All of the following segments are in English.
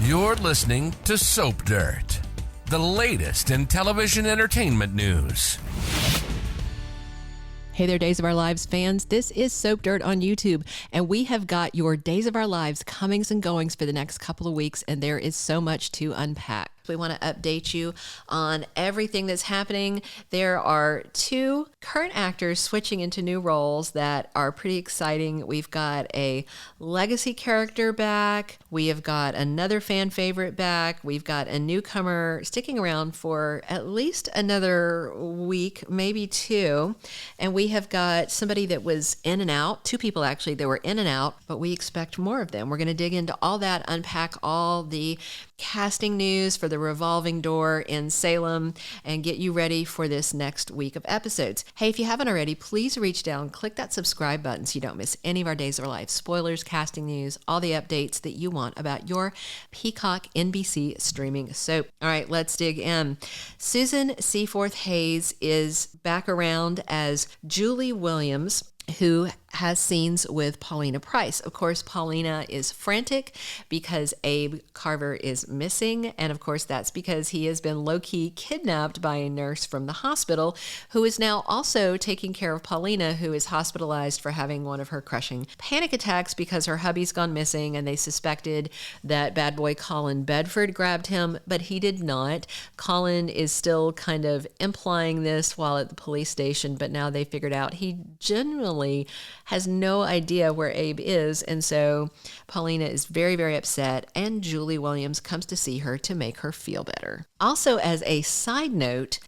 You're listening to Soap Dirt, the latest in television entertainment news. Hey there, Days of Our Lives fans. This is Soap Dirt on YouTube, and we have got your Days of Our Lives comings and goings for the next couple of weeks, and there is so much to unpack. We want to update you on everything that's happening. There are 2 current actors switching into new roles that are pretty exciting. We've got a legacy character back. We have got another fan favorite back. We've got a newcomer sticking around for at least another week, maybe 2. And we have got somebody that was in and out, 2 people actually that were in and out, but we expect more of them. We're going to dig into all that, unpack all the casting news for the revolving door in Salem, and get you ready for this next week of episodes. Hey, if you haven't already, please reach down, click that subscribe button so you don't miss any of our Days of Our Life spoilers, casting news, all the updates that you want about your Peacock NBC streaming soap. All right, let's dig in. Susan Seaforth Hayes is back around as Julie Williams, who has scenes with Paulina Price. Of course, Paulina is frantic because Abe Carver is missing. And of course, that's because he has been low-key kidnapped by a nurse from the hospital who is now also taking care of Paulina, who is hospitalized for having one of her crushing panic attacks because her hubby's gone missing, and they suspected that bad boy Colin Bedford grabbed him, but he did not. Colin is still kind of implying this while at the police station, but now they figured out he generally has no idea where Abe is, and so Paulina is very, very upset, and Julie Williams comes to see her to make her feel better. Also, as a side note,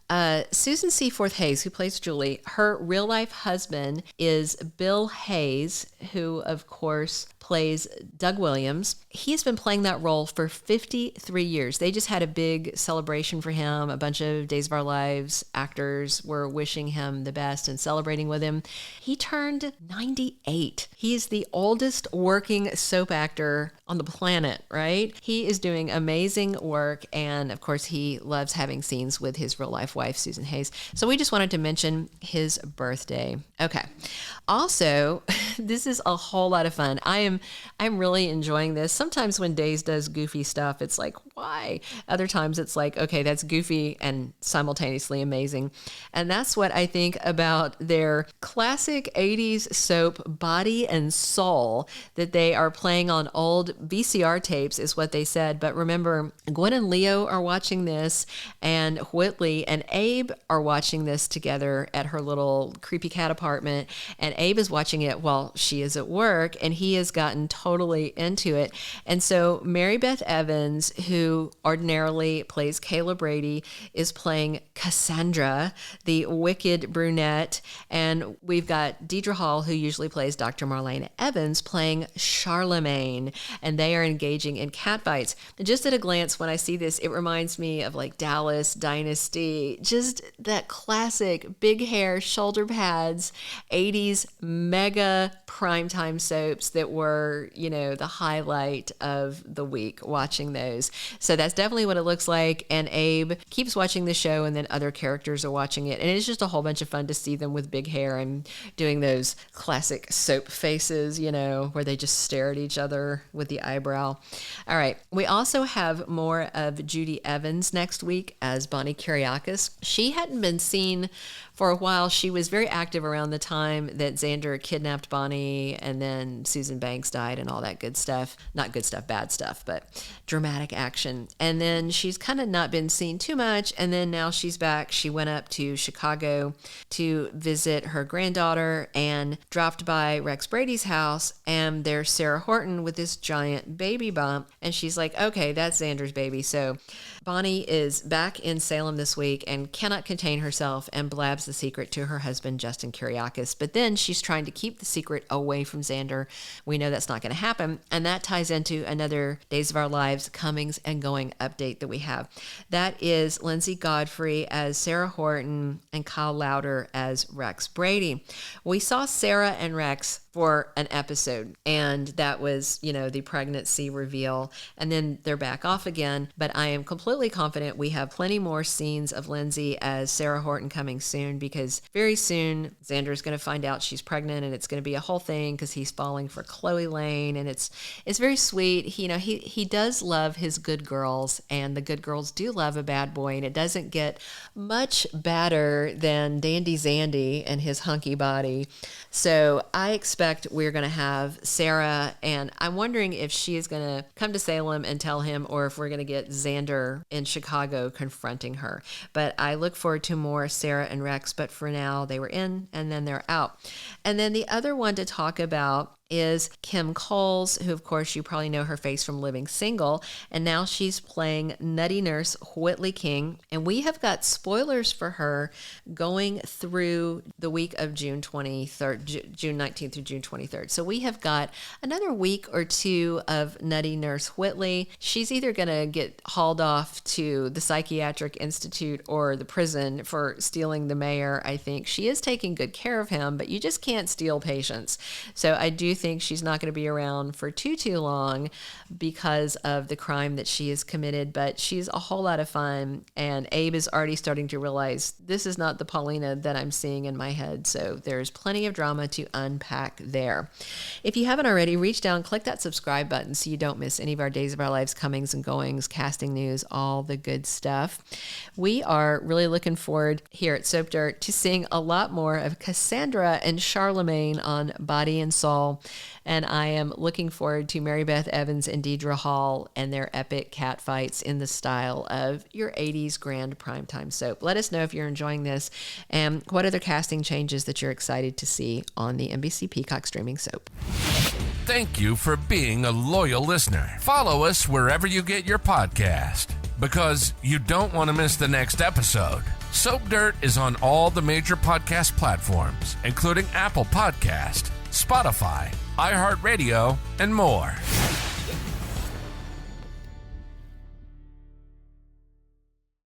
Susan Seaforth Hayes, who plays Julie, her real-life husband is Bill Hayes, who, of course, plays Doug Williams. He's been playing that role for 53 years. They just had a big celebration for him. A bunch of Days of Our Lives actors were wishing him the best and celebrating with him. He turned 98. He is the oldest working soap actor on the planet, right? He is doing amazing work, and of course he loves having scenes with his real-life wife, Susan Hayes. So we just wanted to mention his birthday. Okay. Also, this is a whole lot of fun. I'm really enjoying this. Sometimes when Days does goofy stuff, it's like, why? Other times it's like, okay, that's goofy and simultaneously amazing. And that's what I think about their classic 80s soap Body and Soul that they are playing on old VCR tapes, is what they said. But remember, Gwen and Leo are watching this, and Whitley and Abe are watching this together at her little creepy cat apartment. And Abe is watching it while she is at work, and he has gotten totally into it. And so Mary Beth Evans, who ordinarily plays Kayla Brady, is playing Cassandra, the wicked brunette. And we've got Deidre Hall, who usually plays Dr. Marlena Evans, playing Charlemagne. And they are engaging in catfights. And just at a glance, when I see this, it reminds me of like Dallas Dynasty, just that classic big hair, shoulder pads, 80s mega primetime soaps that were, you know, the highlight of the week, watching those. So that's definitely what it looks like. And Abe keeps watching the show, and then other characters are watching it. And it's just a whole bunch of fun to see them with big hair and doing those classic soap faces, you know, where they just stare at each other with the eyebrow. All right. We also have more of Judi Evans next week as Bonnie Kiriakis. She hadn't been seen for a while. She was very active around the time that Xander kidnapped Bonnie, and then Susan Banks died and all that good stuff. Not good stuff, bad stuff, but dramatic action. And then she's kind of not been seen too much, and then now she's back. She went up to Chicago to visit her granddaughter and dropped by Rex Brady's house, and there's Sarah Horton with this giant baby bump, and she's like, okay, that's Xander's baby. So Bonnie is back in Salem this week and cannot contain herself and blabs the secret to her husband, Justin Kiriakis. But then she's trying to keep the secret away from Xander. We know that's not going to happen. And that ties into another Days of Our Lives comings and going update that we have. That is Lindsay Godfrey as Sarah Horton and Kyle Lowder as Rex Brady. We saw Sarah and Rex for an episode. And that was, the pregnancy reveal. And then they're back off again. But I am completely confident we have plenty more scenes of Lindsay as Sarah Horton coming soon, because very soon Xander's going to find out she's pregnant, and it's going to be a whole thing because he's falling for Chloe Lane. And it's very sweet. He does love his good girls, and the good girls do love a bad boy. And it doesn't get much badder than Dandy Zandy and his hunky body. So I expect we're going to have Sarah, and I'm wondering if she is going to come to Salem and tell him, or if we're going to get Xander in Chicago confronting her. But I look forward to more Sarah and Rex, but for now they were in and then they're out. And then the other one to talk about is Kim Coles, who, of course, you probably know her face from Living Single, and now she's playing Nutty Nurse Whitley King, and we have got spoilers for her going through the week of June 23rd, June 19th through June 23rd. So we have got another week or two of Nutty Nurse Whitley. She's either going to get hauled off to the Psychiatric Institute or the prison for stealing the mayor, I think. She is taking good care of him, but you just can't steal patients. So I do think she's not going to be around for too long because of the crime that she has committed, but she's a whole lot of fun, and Abe is already starting to realize this is not the Paulina that I'm seeing in my head, so there's plenty of drama to unpack there. If you haven't already, reach down, click that subscribe button so you don't miss any of our Days of Our Lives comings and goings, casting news, all the good stuff. We are really looking forward here at Soap Dirt to seeing a lot more of Cassandra and Charlemagne on Body and Soul. And I am looking forward to Mary Beth Evans and Deidre Hall and their epic cat fights in the style of your 80s grand primetime soap. Let us know if you're enjoying this and what other casting changes that you're excited to see on the NBC Peacock streaming soap. Thank you for being a loyal listener. Follow us wherever you get your podcast, because you don't want to miss the next episode. Soap Dirt is on all the major podcast platforms, including Apple Podcast, Spotify, iHeartRadio, and more.